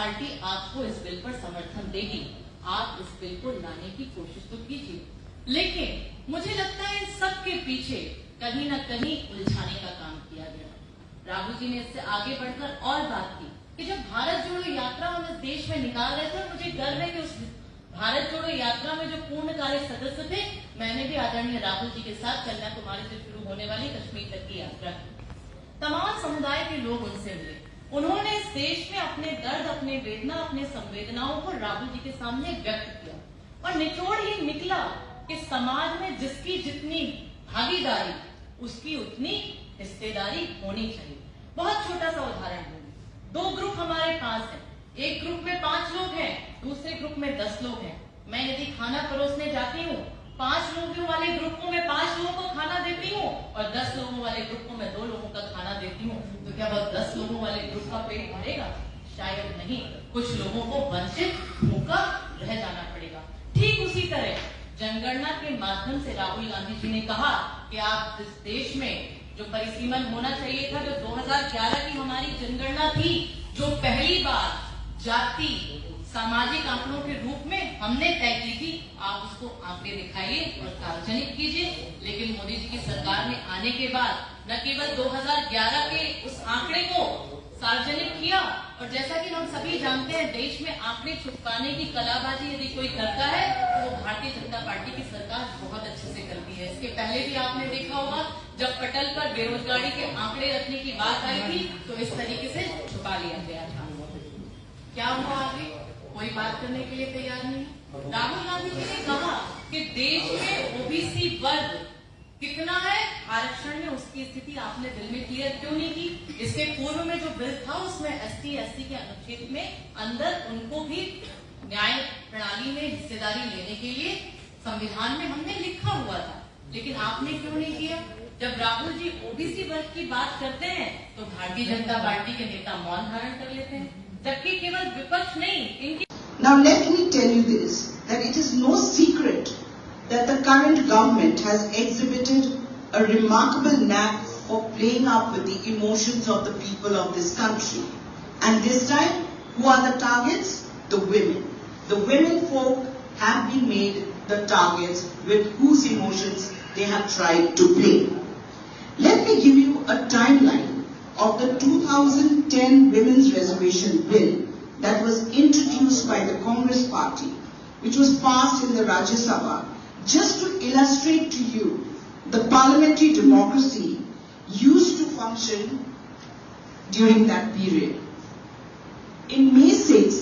Party आपको इस bill पर समर्थन देगी। आप इस बिल को लाने की कोशिश तो कीजिए, लेकिन मुझे लगता है इन सब के पीछे कहीं न कहीं उलझाने का काम किया गया। राहुल जी ने इससे आगे बढ़कर और बात की कि जब भारत जोड़ो यात्रा हम इस देश में निकाल रहे थे, मुझे गर्व है कि उस भारत जोड़ो यात्रा में जो पूर्णकालिक सदस्य थे, मैंने भी आदरणीय राहुल जी के साथ कन्याकुमारी से शुरू होने वाली कश्मीर तक की यात्रा की। तमाम समुदाय के लोग उनसे मिले। उन्होंने इस देश में अपने दर्द, अपने वेदना, अपने संवेदनाओं को राहुल जी के सामने व्यक्त किया और निचोड़ ही निकला कि समाज में जिसकी जितनी भागीदारी उसकी उतनी हिस्सेदारी होनी चाहिए। बहुत छोटा सा उदाहरण दूंगी। 2 ग्रुप हमारे पास है। एक ग्रुप में 5 लोग हैं, दूसरे ग्रुप में 10 लोग हैं। मैं यदि खाना परोसने जाती हूँ, 5 लोगों वाले ग्रुप को मैं 5 लोगों को खाना देती हूँ और 10 लोगों वाले ग्रुप को मैं 2 लोगों का खाना देती हूँ, तो क्या वह 10 लोगों वाले ग्रुप का पेट भरेगा? शायद नहीं। कुछ लोगों को वंचित, भूखा रह जाना पड़ेगा। ठीक उसी तरह जनगणना के माध्यम से राहुल गांधी जी ने कहा कि आप इस देश में जो परिसीमन होना चाहिए था, जो 2011 की हमारी जनगणना थी, जो पहली बार जाति सामाजिक आंकड़ों के रूप में हमने तय की थी, आप उसको आंकड़े दिखाइए और सार्वजनिक कीजिए। लेकिन मोदी जी की सरकार ने आने के बाद न केवल 2011 के उस आंकड़े को सार्वजनिक किया, और जैसा कि हम सभी जानते हैं, देश में आंकड़े छुपाने की कलाबाजी यदि कोई करता है तो वो भारतीय जनता पार्टी की सरकार बहुत अच्छे से करती है। इसके पहले भी आपने देखा होगा, जब पटल पर बेरोजगारी के आंकड़े रखने की बात आई थी तो इस तरीके से छुपा लिया गया था। क्या हुआ आगे? कोई बात करने के लिए तैयार नहीं। राहुल गांधी जी ने कहा कि देश में ओबीसी वर्ग कितना है, आरक्षण में उसकी स्थिति आपने बिल में क्लियर क्यों नहीं की? इसके पूर्व में जो बिल था उसमें एसटी एससी के अनुच्छेद में अंदर उनको भी न्याय प्रणाली में हिस्सेदारी लेने के लिए संविधान में हमने लिखा हुआ था, लेकिन आपने क्यों नहीं किया? जब राहुल जी ओबीसी वर्ग की बात करते हैं तो भारतीय जनता पार्टी के नेता मौन धारण कर लेते हैं, जबकि केवल विपक्ष नहीं, इनकी। Now let me tell you this, that it is no secret that the current government has exhibited a remarkable knack for playing up with the emotions of the people of this country. And this time, who are the targets? The women. The women folk have been made the targets with whose emotions they have tried to play. Let me give you a timeline of the 2010 Women's Reservation Bill that was introduced by the Congress Party, which was passed in the Rajya Sabha, just to illustrate to you the parliamentary democracy used to function during that period. On May 6,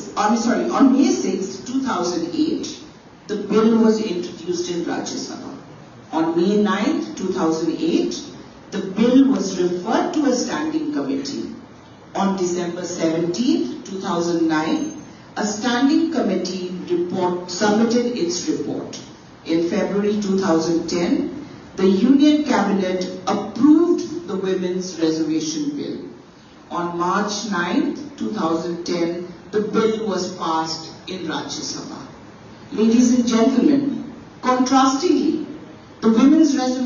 2008, the bill was introduced in Rajya Sabha. On May 9, 2008, the bill was referred to a standing committee. On December 17, 2009, a standing committee submitted its report. In February 2010, the Union Cabinet approved the Women's Reservation Bill. On March 9, 2010, the bill was passed in Rajya Sabha. Ladies and gentlemen, contrastingly, the Women's Reservation